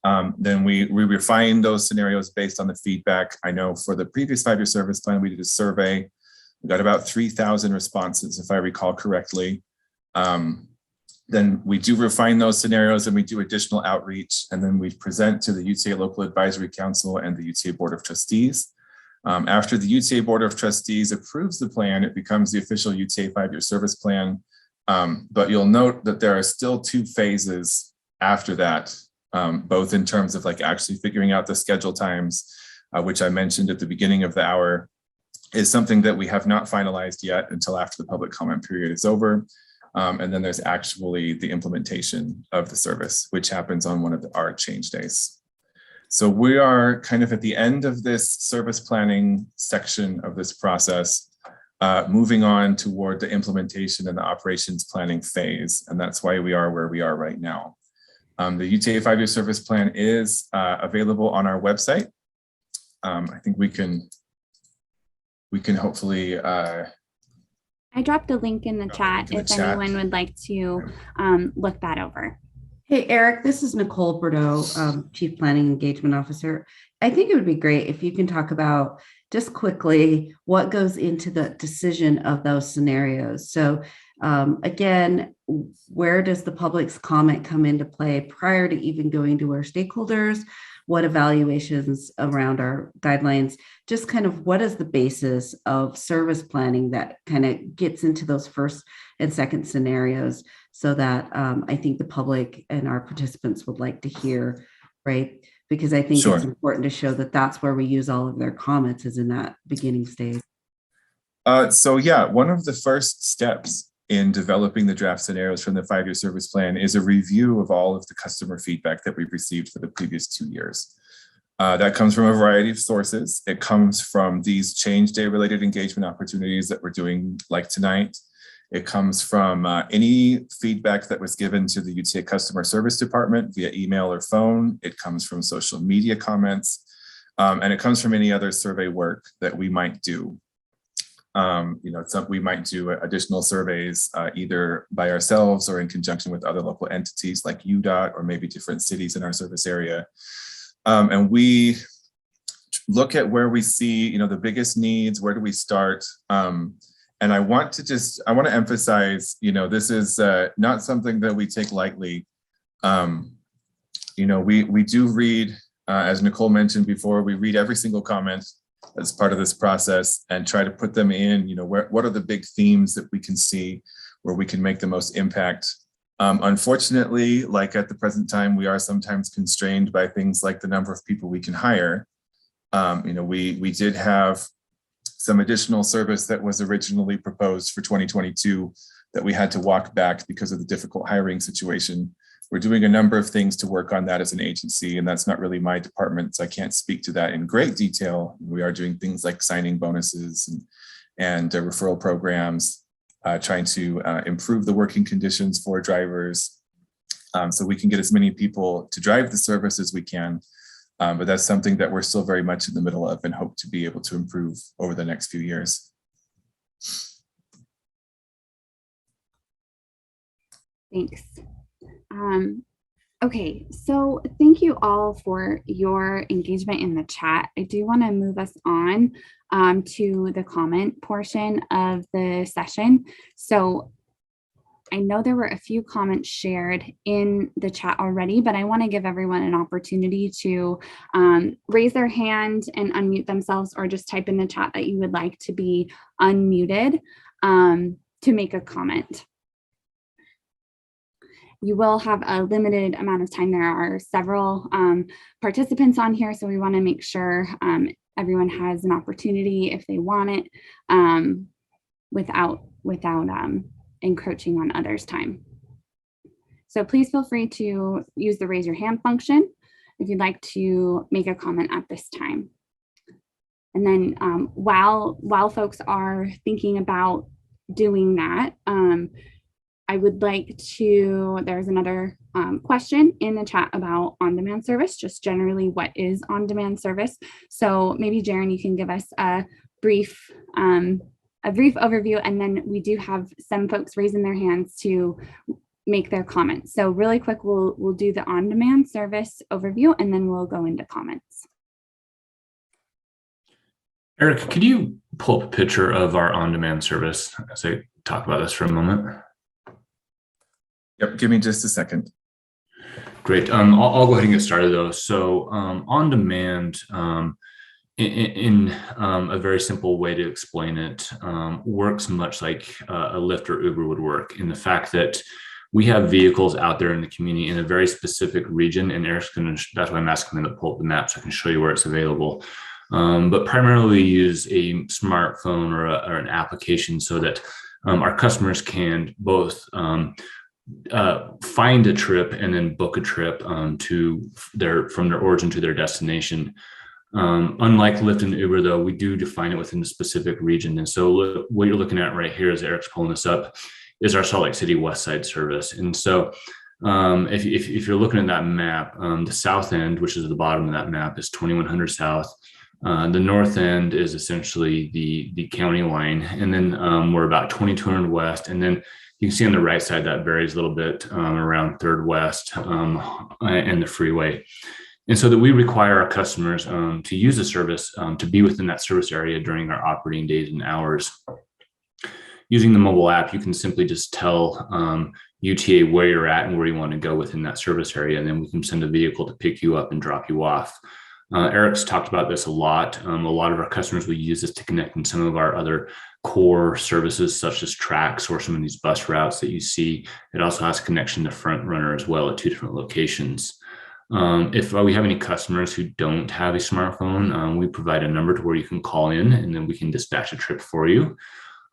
Then we refine those scenarios based on the feedback. I know for the previous 5-year service plan, we did a survey. We got about 3,000 responses, if I recall correctly. Then we do refine those scenarios and we do additional outreach, and then we present to the UTA Local Advisory Council and the UTA Board of Trustees. After the UTA Board of Trustees approves the plan, it becomes the official UTA 5-year service plan. But you'll note that there are still 2 phases after that, both in terms of like actually figuring out the schedule times, which I mentioned at the beginning of the hour, is something that we have not finalized yet until after the public comment period is over. And then there's actually the implementation of the service, which happens on one of our change days. So we are kind of at the end of this service planning section of this process, moving on toward the implementation and the operations planning phase. And that's why we are where we are right now. The UTA 5-year service plan is available on our website. I think we can hopefully
I dropped a link in the chat if anyone would like to look that over.
Hey, Eric, this is Nicole Bordeaux, Chief Planning Engagement Officer. I think it would be great if you can talk about just quickly what goes into the decision of those scenarios. So again, where does the public's comment come into play prior to even going to our stakeholders? What evaluations around our guidelines, just kind of what is the basis of service planning that kind of gets into those first and second scenarios, so that I think the public and our participants would like to hear, right? Because I think it's important to show that that's where we use all of their comments, is in that beginning stage.
So yeah, one of the first steps in developing the draft scenarios from the 5-year service plan is a review of all of the customer feedback that we've received for the previous 2 years. That comes from a variety of sources. It comes from these change day related engagement opportunities that we're doing like tonight. It comes from any feedback that was given to the UTA customer service department via email or phone. It comes from social media comments, and it comes from any other survey work that we might do. We might do additional surveys either by ourselves or in conjunction with other local entities like UDOT or maybe different cities in our service area. And we look at where we see, the biggest needs, where do we start? And I want to emphasize, this is not something that we take lightly. We do read, as Nicole mentioned before, we read every single comment as part of this process and try to put them in, what are the big themes that we can see where we can make the most impact. Unfortunately, like at the present time, we are sometimes constrained by things like the number of people we can hire. We did have some additional service that was originally proposed for 2022 that we had to walk back because of the difficult hiring situation. We're doing a number of things to work on that as an agency, and that's not really my department, so I can't speak to that in great detail. We are doing things like signing bonuses and referral programs, trying to improve the working conditions for drivers so we can get as many people to drive the service as we can. But that's something that we're still very much in the middle of and hope to be able to improve over the next few years.
Thanks. Okay, so thank you all for your engagement in the chat. I do want to move us on to the comment portion of the session. So I know there were a few comments shared in the chat already, but I want to give everyone an opportunity to raise their hand and unmute themselves, or just type in the chat that you would like to be unmuted to make a comment. You will have a limited amount of time. There are several participants on here, so we want to make sure everyone has an opportunity if they want it without encroaching on others' time. So please feel free to use the raise your hand function if you'd like to make a comment at this time. And then while folks are thinking about doing that, I would like to, there's another question in the chat about on-demand service, just generally what is on-demand service. So maybe Jaren, you can give us a brief overview, and then we do have some folks raising their hands to make their comments. So really quick, we'll do the on-demand service overview, and then we'll go into comments.
Eric, could you pull up a picture of our on-demand service as I talk about this for a moment?
Yep, give me just a second.
Great. I'll go ahead and get started though. So on demand, in a very simple way to explain it, works much like a Lyft or Uber would work, in the fact that we have vehicles out there in the community in a very specific region, and Eric's that's why I'm asking him to pull up the map so I can show you where it's available. But primarily use a smartphone or an application so that our customers can both find a trip and then book a trip from their origin to their destination. Unlike Lyft and Uber, though, we do define it within the specific region. And so what you're looking at right here, as Eric's pulling this up, is our Salt Lake City West Side service. And so if you're looking at that map, the south end, which is at the bottom of that map, is 2100 South. The north end is essentially the county line. And then we're about 2200 West. And then you can see on the right side that varies a little bit around 3rd West and the freeway. And so that we require our customers to use the service, to be within that service area during our operating days and hours. Using the mobile app, you can simply just tell UTA where you're at and where you want to go within that service area, and then we can send a vehicle to pick you up and drop you off. Eric's talked about this a lot. A lot of our customers will use this to connect in some of our other core services, such as tracks or some of these bus routes that you see. It also has connection to Front Runner as well at 2 different locations. If we have any customers who don't have a smartphone, we provide a number to where you can call in, and then we can dispatch a trip for you.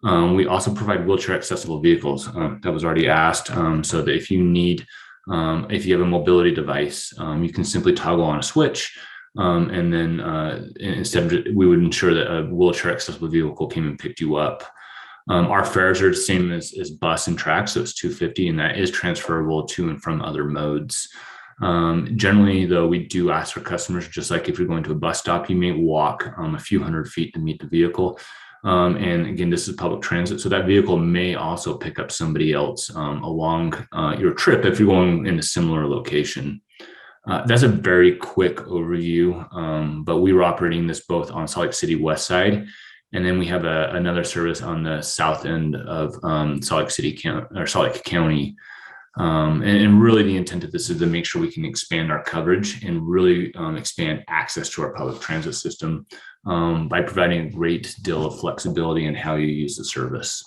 We also provide wheelchair accessible vehicles. That was already asked, so that if you have a mobility device, you can simply toggle on a switch, and then we would ensure that a wheelchair accessible vehicle came and picked you up. Our fares are the same as bus and track, so it's $250, and that is transferable to and from other modes. Generally, though, we do ask for customers, just like if you're going to a bus stop, you may walk a few hundred feet to meet the vehicle. And again, this is public transit, so that vehicle may also pick up somebody else along your trip if you're going in a similar location. That's a very quick overview, but we were operating this both on Salt Lake City West Side, and then we have another service on the south end of Salt Lake City or Salt Lake County. And really the intent of this is to make sure we can expand our coverage and really expand access to our public transit system by providing a great deal of flexibility in how you use the service.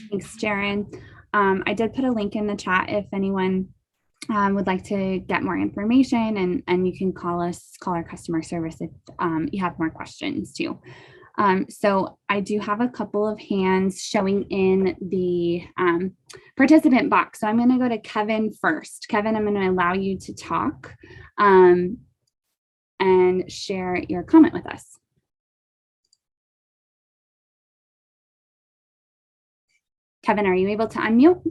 Thanks, Jaron. I did put a link in the chat if anyone would like to get more information, and you can call our customer service if you have more questions too. So I do have a couple of hands showing in the participant box. So I'm going to go to Kevin first. Kevin, I'm going to allow you to talk and share your comment with us. Kevin, are you able to unmute?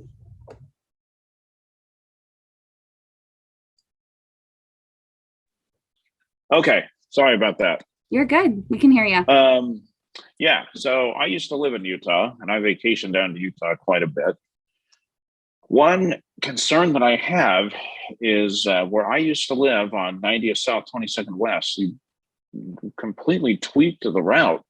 Okay, sorry about that.
You're good. We can hear you.
Yeah, so I used to live in Utah, and I vacationed down to Utah quite a bit. One concern that I have is where I used to live on 90th South, 22nd West, you completely tweaked the route.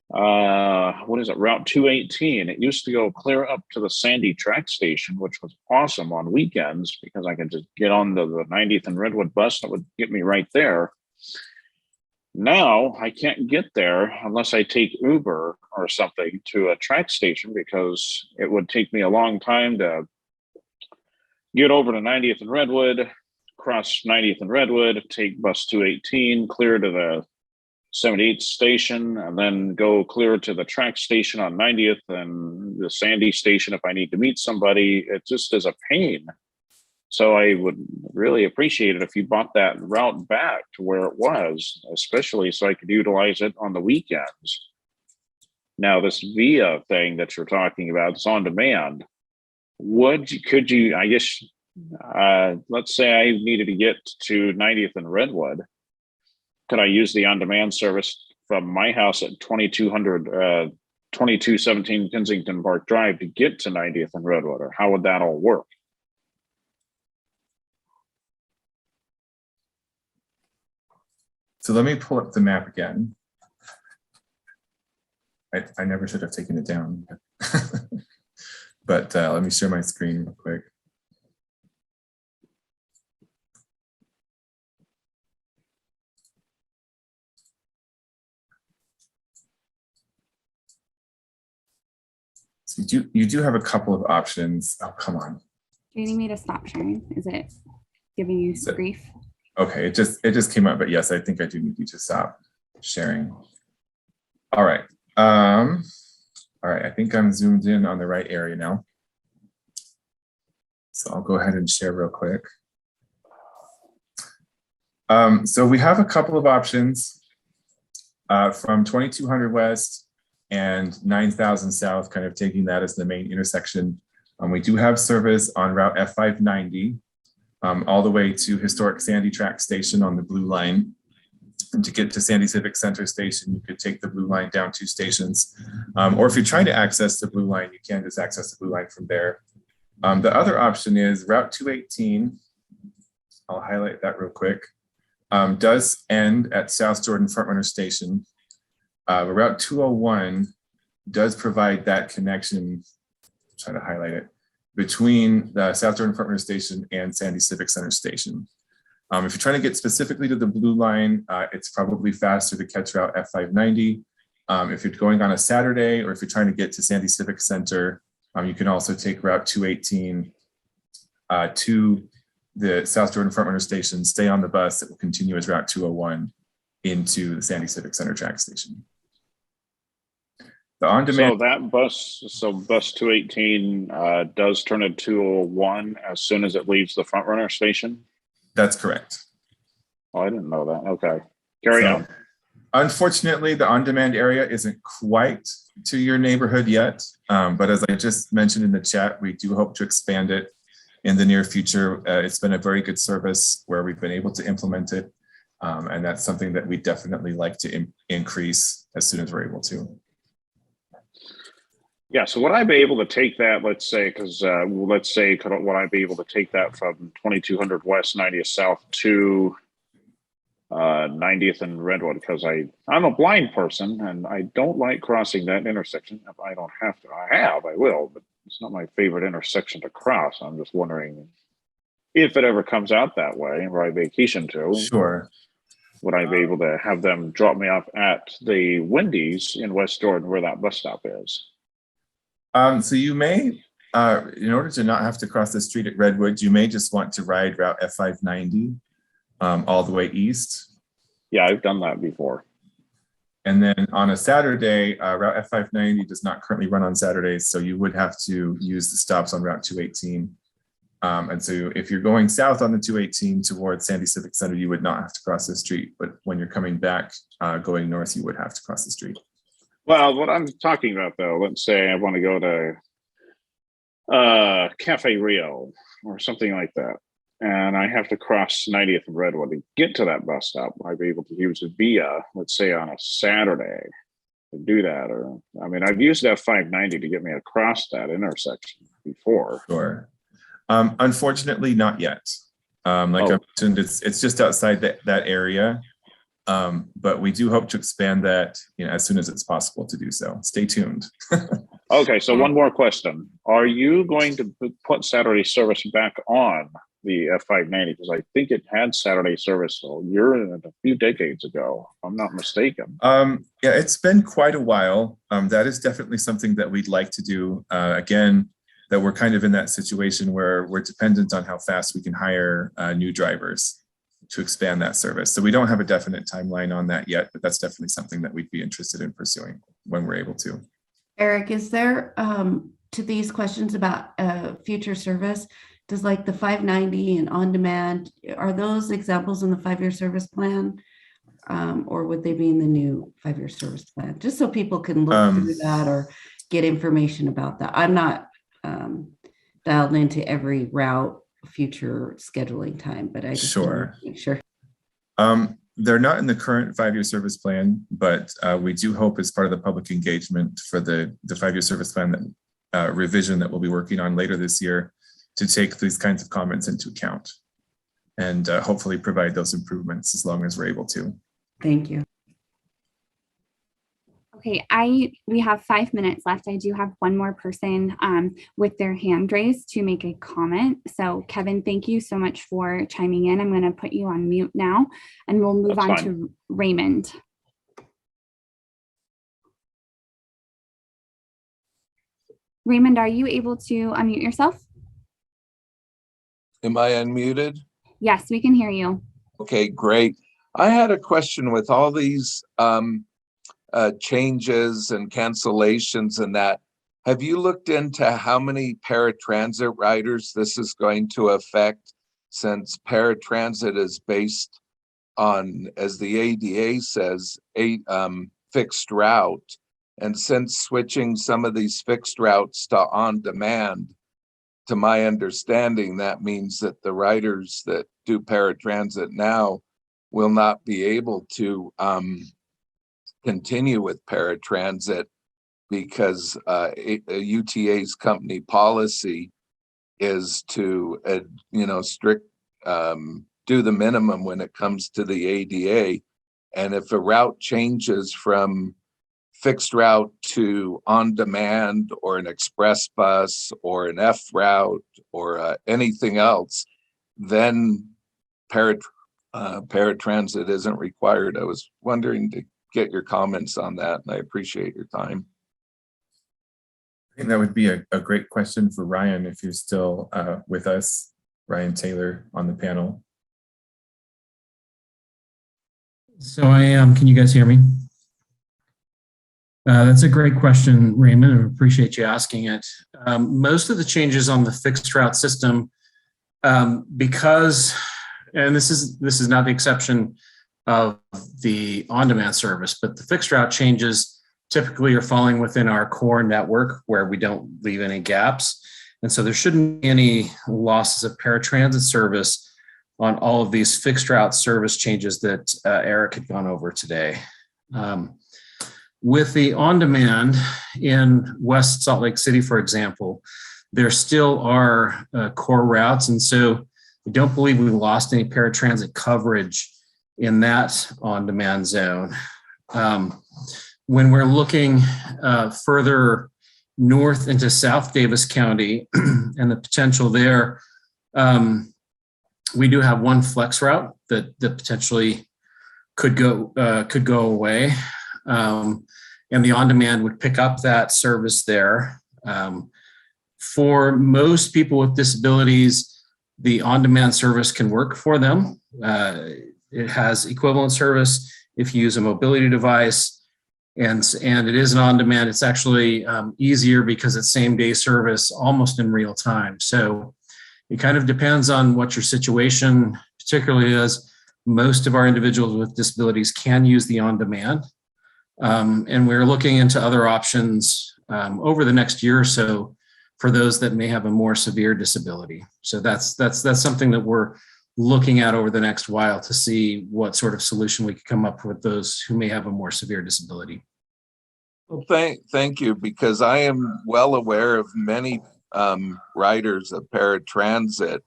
What is it? Route 218. It used to go clear up to the Sandy track station, which was awesome on weekends because I could just get on the 90th and Redwood bus that would get me right there. Now I can't get there unless I take Uber or something to a track station because it would take me a long time to get over to 90th and Redwood, cross 90th and Redwood, take bus 218, clear to the 78th station, and then go clear to the track station on 90th and the Sandy station if I need to meet somebody. It just is a pain. So I would really appreciate it if you brought that route back to where it was, especially so I could utilize it on the weekends. Now, this VIA thing that you're talking about, it's on demand. Could you, I guess, let's say I needed to get to 90th and Redwood. Could I use the on-demand service from my house at 2200 2217 Kensington Park Drive to get to 90th and Redwood, or how would that all work?
So let me pull up the map again. I never should have taken it down. But let me share my screen real quick. So you do have a couple of options. Oh, come on.
Do you need me to stop sharing? Is it giving you
So-
grief?
Okay, it just came up, but yes, I think I do need you to stop sharing. All right. All right, I think I'm zoomed in on the right area now. So I'll go ahead and share real quick. So we have a couple of options from 2200 West and 9000 South, kind of taking that as the main intersection. We do have service on Route F590 all the way to historic Sandy Track Station on the Blue Line. And to get to Sandy Civic Center Station, you could take the Blue Line down 2 stations. Or if you're trying to access the Blue Line, you can just access the Blue Line from there. The other option is Route 218. I'll highlight that real quick. Does end at South Jordan Frontrunner Station. Route 201 does provide that connection, trying to highlight it, between the South Jordan Frontrunner Station and Sandy Civic Center Station. If you're trying to get specifically to the Blue Line, it's probably faster to catch Route F590. If you're going on a Saturday, or if you're trying to get to Sandy Civic Center, you can also take Route 218 to the South Jordan Frontrunner Station, stay on the bus that will continue as Route 201 into the Sandy Civic Center track station. The on-demand.
So that bus, bus 218 does turn to 201 as soon as it leaves the Frontrunner station?
That's correct.
Oh, I didn't know that. Okay, carry on.
Unfortunately, the on-demand area isn't quite to your neighborhood yet, but as I just mentioned in the chat, we do hope to expand it in the near future. It's been a very good service where we've been able to implement it, and that's something that we definitely like to increase as soon as we're able to.
Yeah, so would I be able to take that, let's say, because would I be able to take that from 2200 West, 90th South to 90th and Redwood? Because I'm a blind person and I don't like crossing that intersection. If I don't have to, I will, but it's not my favorite intersection to cross. I'm just wondering if it ever comes out that way, where I vacation to.
Sure.
Would I be able to have them drop me off at the Wendy's in West Jordan where that bus stop is?
So you may, in order to not have to cross the street at Redwood, you may just want to ride Route F590 all the way east.
Yeah, I've done that before.
And then on a Saturday, Route F590 does not currently run on Saturdays, so you would have to use the stops on Route 218. And so if you're going south on the 218 towards Sandy Civic Center, you would not have to cross the street. But when you're coming back, going north, you would have to cross the street.
Well, what I'm talking about, though, let's say I want to go to Cafe Rio or something like that, and I have to cross 90th and Redwood to get to that bus stop. I'd be able to use it via, let's say, on a Saturday to do that. Or, I mean, I've used F590 to get me across that intersection before.
Sure. Unfortunately, not yet. Like I mentioned, it's just outside that area. But we do hope to expand that, as soon as it's possible to do so. Stay tuned.
Okay, so one more question. Are you going to put Saturday service back on the F590? Because I think it had Saturday service a few decades ago, if I'm not mistaken.
Yeah, it's been quite a while. That is definitely something that we'd like to do. Again, that we're kind of in that situation where we're dependent on how fast we can hire new drivers to expand that service. So we don't have a definite timeline on that yet, but that's definitely something that we'd be interested in pursuing when we're able to.
Eric, is there, to these questions about future service, does like the 590 and on demand, are those examples in the 5-year service plan? Or would they be in the new 5-year service plan? Just so people can look through that or get information about that. I'm not dialed into every route future scheduling time, but I just want to make sure.
They're not in the current 5-year service plan, but we do hope as part of the public engagement for the 5-year service plan that revision that we'll be working on later this year to take these kinds of comments into account and hopefully provide those improvements as long as we're able to.
Thank you.
Okay, we have 5 minutes left. I do have one more person with their hand raised to make a comment. So Kevin, thank you so much for chiming in. I'm going to put you on mute now and we'll move on to Raymond. Raymond, are you able to unmute yourself?
Am I unmuted?
Yes, we can hear you.
Okay, great. I had a question with all these changes and cancellations and that. Have you looked into how many paratransit riders this is going to affect, since paratransit is based on, as the ADA says, a fixed route, and since switching some of these fixed routes to on-demand, to my understanding, that means that the riders that do paratransit now will not be able to continue with paratransit because UTA's company policy is to, strict do the minimum when it comes to the ADA. And if a route changes from fixed route to on-demand or an express bus or an F route or anything else, then paratransit isn't required. I was wondering to get your comments on that, and I appreciate your time.
I think that would be a great question for Ryan if you're still with us, Ryan Taylor on the panel.
So I am. Can you guys hear me? That's a great question, Raymond. I appreciate you asking it. Most of the changes on the fixed route system, because, and this is not the exception of the on-demand service, but the fixed route changes typically are falling within our core network where we don't leave any gaps. And so there shouldn't be any losses of paratransit service on all of these fixed route service changes that Eric had gone over today. With the on-demand in West Salt Lake City, for example, there still are core routes. And so we don't believe we lost any paratransit coverage in that on-demand zone. When we're looking further north into South Davis County and the potential there, we do have one flex route that potentially could go away. And the on-demand would pick up that service there. For most people with disabilities, the on-demand service can work for them. It has equivalent service if you use a mobility device, and it is an on-demand. It's actually easier because it's same-day service almost in real time. So it kind of depends on what your situation particularly is. Most of our individuals with disabilities can use the on-demand. And we're looking into other options over the next year or so for those that may have a more severe disability. So that's something that we're looking at over the next while to see what sort of solution we could come up with those who may have a more severe disability.
Well, thank you, because I am well aware of many riders of paratransit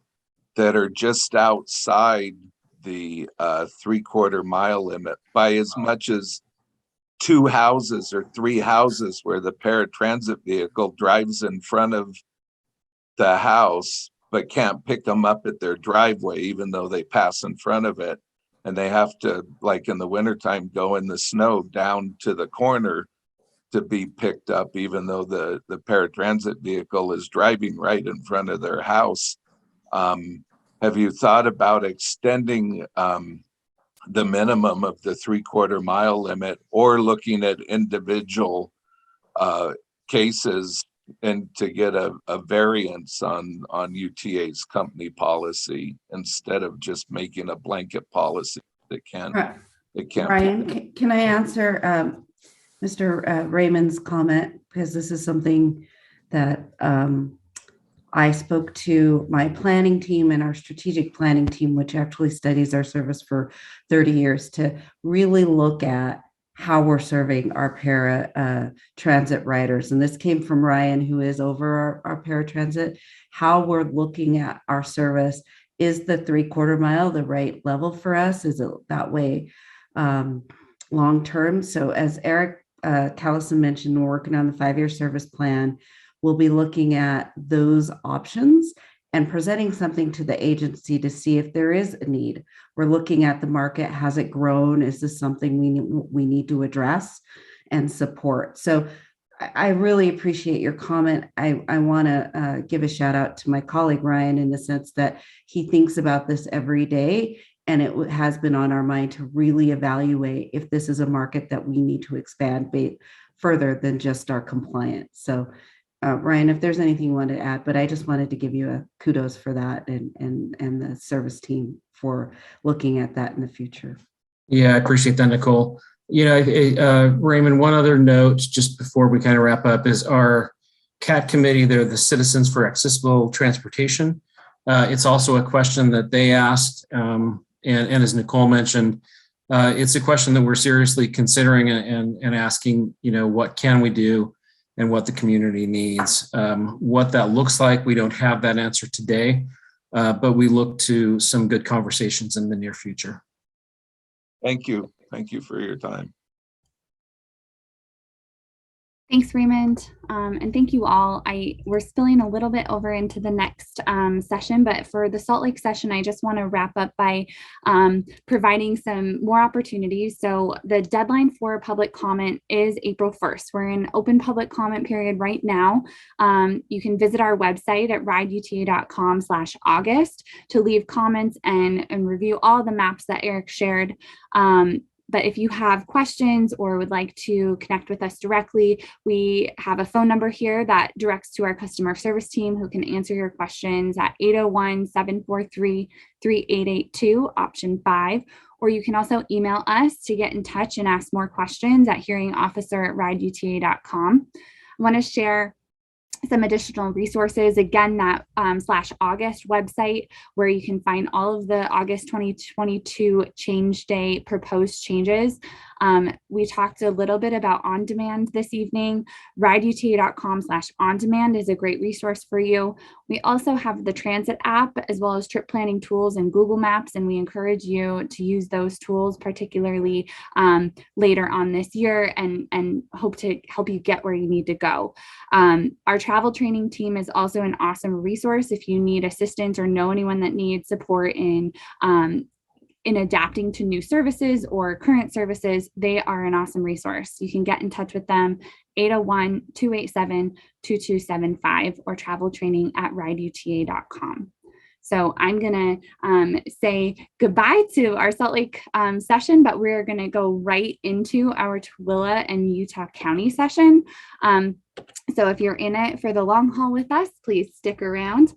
that are just outside the 3/4 mile limit by as much as 2 houses or 3 houses, where the paratransit vehicle drives in front of the house but can't pick them up at their driveway, even though they pass in front of it. And they have to, like in the wintertime, go in the snow down to the corner to be picked up, even though the paratransit vehicle is driving right in front of their house. Have you thought about extending the minimum of the 3/4 mile limit, or looking at individual cases and to get a variance on UTA's company policy instead of just making a blanket policy that can't.
Ryan, can I answer Mr. Raymond's comment, because this is something that I spoke to my planning team and our strategic planning team, which actually studies our service for 30 years, to really look at how we're serving our para transit riders. And this came from Ryan, who is over our paratransit, how we're looking at our service. Is the 3/4 mile the right level for us? Is it that way long term? So as Eric Callison mentioned, we're working on the 5-year service plan. We'll be looking at those options and presenting something to the agency to see if there is a need. We're looking at the market. Has it grown? Is this something we need to address and support? So I really appreciate your comment. I want to give a shout out to my colleague, Ryan, in the sense that he thinks about this every day. And it has been on our mind to really evaluate if this is a market that we need to expand further than just our compliance. So Ryan, if there's anything you want to add, but I just wanted to give you a kudos for that and the service team for looking at that in the future.
Yeah, I appreciate that, Nicole. You know, Raymond, one other note just before we kind of wrap up is our CAT committee, they're the Citizens for Accessible Transportation. It's also a question that they asked, and as Nicole mentioned, it's a question that we're seriously considering and asking, you know, what can we do and what the community needs. What that looks like, we don't have that answer today, but we look to some good conversations in the near future.
Thank you. Thank you for your time.
Thanks, Raymond. And thank you all. We're spilling a little bit over into the next session, but for the Salt Lake session, I just want to wrap up by providing some more opportunities. So the deadline for public comment is April 1st. We're in open public comment period right now. You can visit our website at rideuta.com/August to leave comments and review all the maps that Eric shared. But if you have questions or would like to connect with us directly, we have a phone number here that directs to our customer service team who can answer your questions at 801-743-3882, option 5. Or you can also email us to get in touch and ask more questions at hearingofficer@rideuta.com. I want to share some additional resources, again, that /August website where you can find all of the August 2022 change day proposed changes. We talked a little bit about on demand this evening. rideuta.com/on-demand is a great resource for you. We also have the transit app as well as trip planning tools and Google Maps, and we encourage you to use those tools, particularly later on this year, and hope to help you get where you need to go. Our travel training team is also an awesome resource if you need assistance or know anyone that needs support in adapting to new services or current services. They are an awesome resource. You can get in touch with them, 801-287-2275, or traveltraining@rideuta.com. So I'm going to say goodbye to our Salt Lake session, but we're going to go right into our Tooele and Utah County session. So if you're in it for the long haul with us, please stick around.